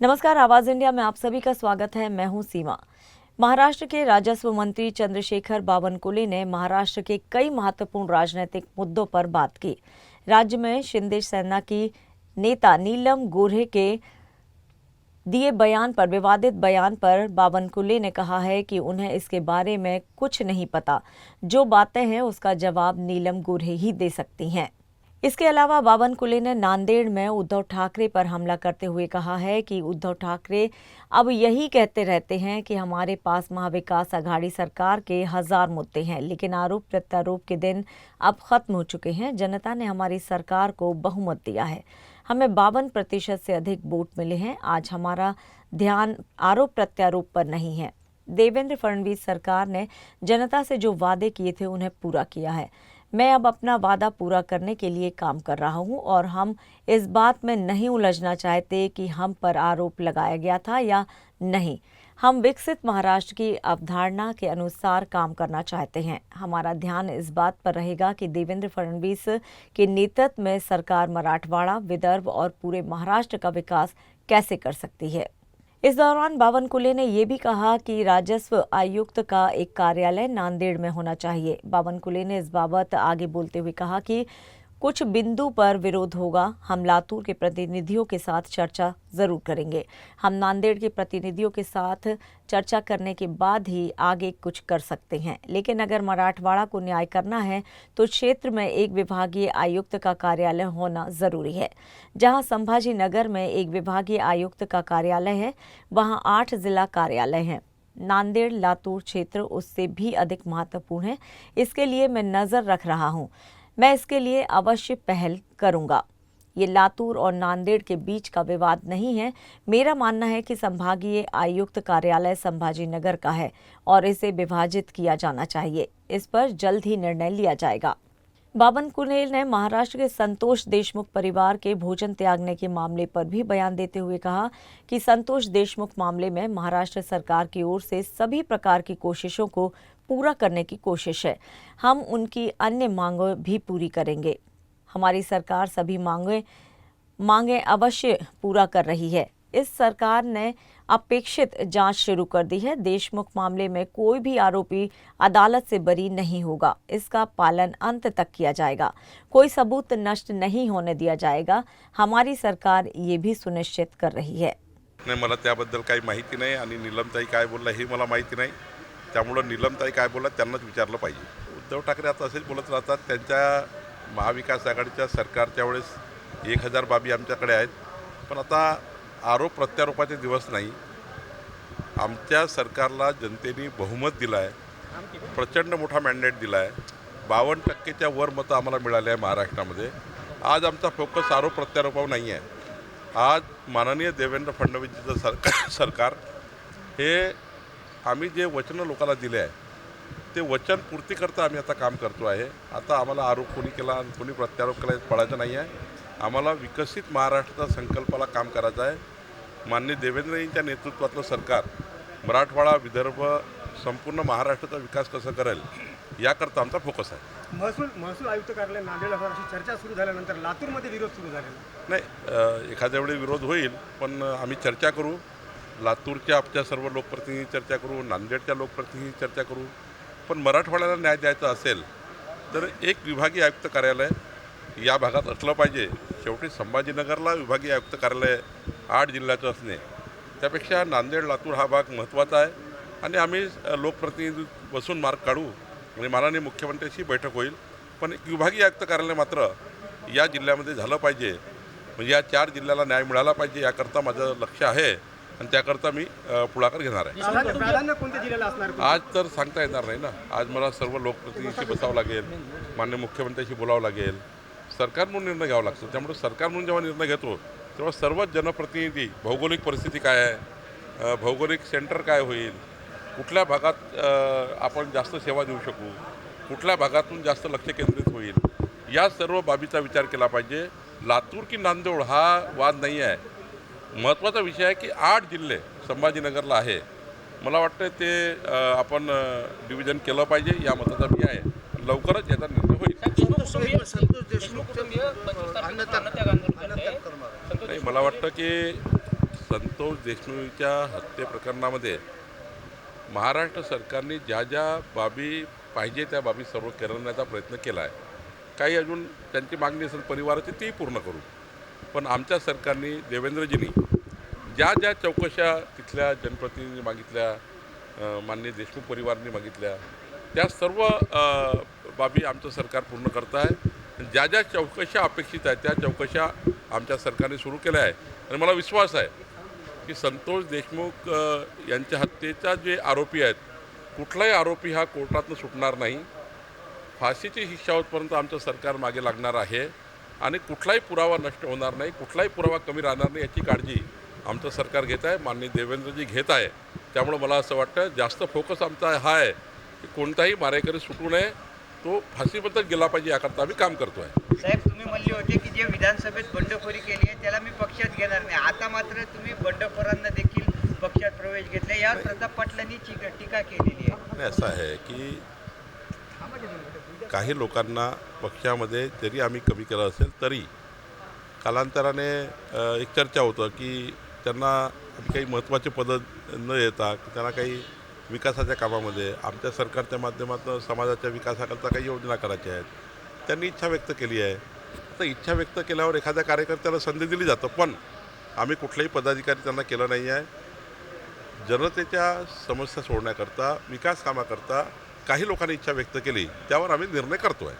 नमस्कार, आवाज इंडिया में आप सभी का स्वागत है। मैं हूं सीमा। महाराष्ट्र के राजस्व मंत्री चंद्रशेखर बावनकुले ने महाराष्ट्र के कई महत्वपूर्ण राजनीतिक मुद्दों पर बात की। राज्य में शिंदे सेना की नेता नीलम गोऱ्हे के दिए बयान पर विवादित बयान पर बावनकुले ने कहा है कि उन्हें इसके बारे में कुछ नहीं पता। जो बातें हैं उसका जवाब नीलम गोऱ्हे ही दे सकती हैं। इसके अलावा बावनकुले ने नांदेड़ में उद्धव ठाकरे पर हमला करते हुए कहा है कि उद्धव ठाकरे अब यही कहते रहते हैं कि हमारे पास महाविकास आघाड़ी सरकार के 1000 मुद्दे हैं, लेकिन आरोप प्रत्यारोप के दिन अब खत्म हो चुके हैं। जनता ने हमारी सरकार को बहुमत दिया है, हमें 52% से अधिक वोट मिले हैं। आज हमारा ध्यान आरोप प्रत्यारोप पर नहीं है। देवेंद्र फडणवीस सरकार ने जनता से जो वादे किए थे उन्हें पूरा किया है। मैं अब अपना वादा पूरा करने के लिए काम कर रहा हूं और हम इस बात में नहीं उलझना चाहते कि हम पर आरोप लगाया गया था या नहीं। हम विकसित महाराष्ट्र की अवधारणा के अनुसार काम करना चाहते हैं। हमारा ध्यान इस बात पर रहेगा कि देवेंद्र फडणवीस के नेतृत्व में सरकार मराठवाड़ा, विदर्भ और पूरे महाराष्ट्र का विकास कैसे कर सकती है। इस दौरान बावनकुले ने यह भी कहा कि राजस्व आयुक्त का एक कार्यालय नांदेड़ में होना चाहिए। बावनकुले ने इस बाबत आगे बोलते हुए कहा कि कुछ बिंदु पर विरोध होगा। हम लातूर के प्रतिनिधियों के साथ चर्चा जरूर करेंगे। हम नांदेड़ के प्रतिनिधियों के साथ चर्चा करने के बाद ही आगे कुछ कर सकते हैं, लेकिन अगर मराठवाड़ा को न्याय करना है तो क्षेत्र में एक विभागीय आयुक्त का कार्यालय होना जरूरी है। जहां संभाजी नगर में एक विभागीय आयुक्त का कार्यालय है, वहां 8 जिला कार्यालय हैं। नांदेड़ लातूर क्षेत्र उससे भी अधिक महत्वपूर्ण है। इसके लिए मैं नजर रख रहा हूं। मैं इसके लिए अवश्य पहल करूंगा। ये लातूर और नांदेड़ के बीच का विवाद नहीं है। मेरा मानना है कि संभागीय आयुक्त कार्यालय संभाजी नगर का है और इसे विभाजित किया जाना चाहिए। इस पर जल्द ही निर्णय लिया जाएगा। बावनकुले ने महाराष्ट्र के संतोष देशमुख परिवार के भोजन त्यागने के मामले पर भी बयान देते हुए कहा कि संतोष देशमुख मामले में महाराष्ट्र सरकार की ओर से सभी प्रकार की कोशिशों को पूरा करने की कोशिश है। हम उनकी अन्य मांगों भी पूरी करेंगे। हमारी सरकार सभी मांगें अवश्य पूरा कर रही है। इस सरकार ने अपेक्षित जांच शुरू कर दी है। देशमुख मामले में कोई भी आरोपी अदालत से बरी नहीं होगा। इसका पालन अंत तक किया जाएगा। कोई सबूत नष्ट नहीं होने दिया जाएगा। हमारी सरकार ये भी सुनिश्चित कर रही है। नाही, मला त्याबद्दल काही माहिती नाही आणि नीलमताई काय बोलला हे मला माहिती नाही। त्यामुळे नीलमताई काय बोलला त्यांनाच विचारलं पाहिजे। उद्धव ठाकरे आता असेच बोलत राहतात। त्यांच्या महाविकास आघाडीच्या सरकारच्या वेळेस 1000 बाबी आमच्याकडे आहेत, पण आता आरोप प्रत्यारोपाचे दिवस नाही। आमच्या सरकारला जनतेने बहुमत दिलं आहे, प्रचंड मोठा मॅन्डेट दिला आहे। 52%च्या वर मतं आम्हाला मिळाले आहे महाराष्ट्रामध्ये। आज आमचा फोकस आरोप प्रत्यारोपावर नाही आहे। आज माननीय देवेंद्र फडणवीसचं सरकार हे आम्ही जे वचनं लोकांना दिले आहे ते वचन पूर्ती करता आम्ही आता काम करतो आहे। आता आम्हाला आरोप कोणी केला आणि कोणी प्रत्यारोप केला पडायचं नाही आहे। आम्हाला विकसित महाराष्ट्राचा संकल्पाला काम करायचं आहे। माननीय देवेंद्र यांच्या नेतृत्वातलं सरकार मराठवाडा, विदर्भ, संपूर्ण महाराष्ट्राचा विकास कसं करेल याकरता आमचा फोकस आहे। महसूल आयुक्त कार्यालय नांदेडवर अशी चर्चा सुरू झाल्यानंतर लातूरमध्ये विरोध सुरू झालेला नाही, एखाद्या वेळी विरोध होईल, पण आम्ही चर्चा करू। लातूरच्या आमच्या सर्व लोकप्रतिनिधी चर्चा करू, नांदेडच्या लोकप्रतिनिधी चर्चा करू। पण मराठवाड्याला न्याय द्यायचा असेल तर एक विभागीय आयुक्त कार्यालय या भागात असलं पाहिजे। शेवटी संभाजीनगरला विभागीय आयुक्त कार्यालय 8 जिल्ह्याचं असणे त्यापेक्षा नांदेड लातूर हा भाग महत्त्वाचा आहे आणि आम्ही लोकप्रतिनिधी बसून मार्ग काढू आणि माननीय मुख्यमंत्र्यांची बैठक होईल। पण एक विभागीय आयुक्त कार्यालय मात्र या जिल्ह्यामध्ये झालं पाहिजे, म्हणजे या 4 जिल्ह्याला न्याय मिळाला पाहिजे याकरता माझं लक्ष आहे आणि त्याकरता मी पुढाकार घेणार आहे। प्राधान्य कोणत्या जिल्ह्याला असणार? आज तर सांगता येणार नाही ना। आज मला सर्व लोकप्रतिनिधीशी बसावं लागेल, माननीय मुख्यमंत्र्यांशी बोलावं लागेल, सरकार म्हणून निर्णय घ्यावा लागतो। त्यामुळे सरकार म्हणून जेव्हा निर्णय घेतो तेव्हा सर्वच जनप्रतिनिधी भौगोलिक परिस्थिती काय आहे, भौगोलिक सेंटर काय होईल, कुठल्या भागात आपण जास्त सेवा देऊ शकू, कुठल्या भागातून जास्त लक्ष केंद्रित होईल, या सर्व बाबीचा विचार केला पाहिजे। लातूर की नांदेड हा वाद नाही आहे। महत्त्वाचा विषय आहे की 8 जिल्हे संभाजीनगरला आहे। मला वाटतं ते आपण डिव्हिजन केलं पाहिजे, या मताचा मी आहे। लवकरच याचा निर्णय होईल। नाही, मला वाटतं की संतोष देशमुखच्या हत्ये प्रकरणामध्ये महाराष्ट्र सरकारने ज्या ज्या बाबी पाहिजे त्या बाबी सर्व करण्याचा प्रयत्न केला आहे. काही अजून त्यांची मागणी असेल परिवाराची तीही पूर्ण करू. पण आमच्या सरकारने देवेंद्रजींनी ज्या ज्या चौकशा तिथल्या जनप्रतिनिधींनी मागितल्या, माननीय देशमुख परिवारांनी मागितल्या, त्या सर्व बाबी आमचं सरकार पूर्ण करत आहे. ज्या ज्या चौकशा अपेक्षित आहेत त्या चौकशा आमच्या सरकारने सुरू केल्या आहे. आणि मला विश्वास आहे की संतोष देशमुख यांच्या हत्येचा जे आरोपी आहेत, कुठलाही आरोपी हा कोर्टातून सुटणार नाही. फाशीची शिक्षा होतपर्यंत आमचं सरकार मागे लागणार आहे आणि कुठलाही पुरावा नष्ट होणार नाही, कुठलाही पुरावा कमी राहणार नाही याची काळजी आमचं सरकार घेत आहे, माननीय देवेंद्रजी घेत आहे. त्यामुळं मला असं वाटतं जास्त फोकस आमचा हा आहे की कोणताही मारेकरी सुटू नये, तो फाशीबद्दल गेला पाहिजे याकरता आम्ही काम करतो आहे. साहेब, तुम्ही म्हणले होते की जे विधानसभेत बंडखोरी केली आहे त्याला मी पक्षात घेणार नाही. आता मात्र तुम्ही बंडखोरांना देखील पक्षात प्रवेश घेतला. यावर प्रताप पाटलांनी टीका केलेली आहे. आणि असं आहे की काही लोकांना पक्षामध्ये जरी आम्ही कमी केलं असेल तरी कालांतराने एक चर्चा होतं की त्यांना काही महत्त्वाचे पदं न येता त्यांना काही विकासाच्या कामामध्ये आमच्या सरकारच्या माध्यमातून समाजाच्या विकासाकरता काही योजना करायच्या आहेत. त्यांनी इच्छा व्यक्त केली आहे. आता इच्छा व्यक्त केल्यावर एखाद्या कार्यकर्त्याला संधी दिली जातं, पण आम्ही कुठलाही पदाधिकारी त्यांना केलं नाही आहे. जनतेच्या समस्या सोडण्याकरता, विकास कामाकरता काही लोकांनी इच्छा व्यक्त केली, त्यावर आम्ही निर्णय करतो आहे.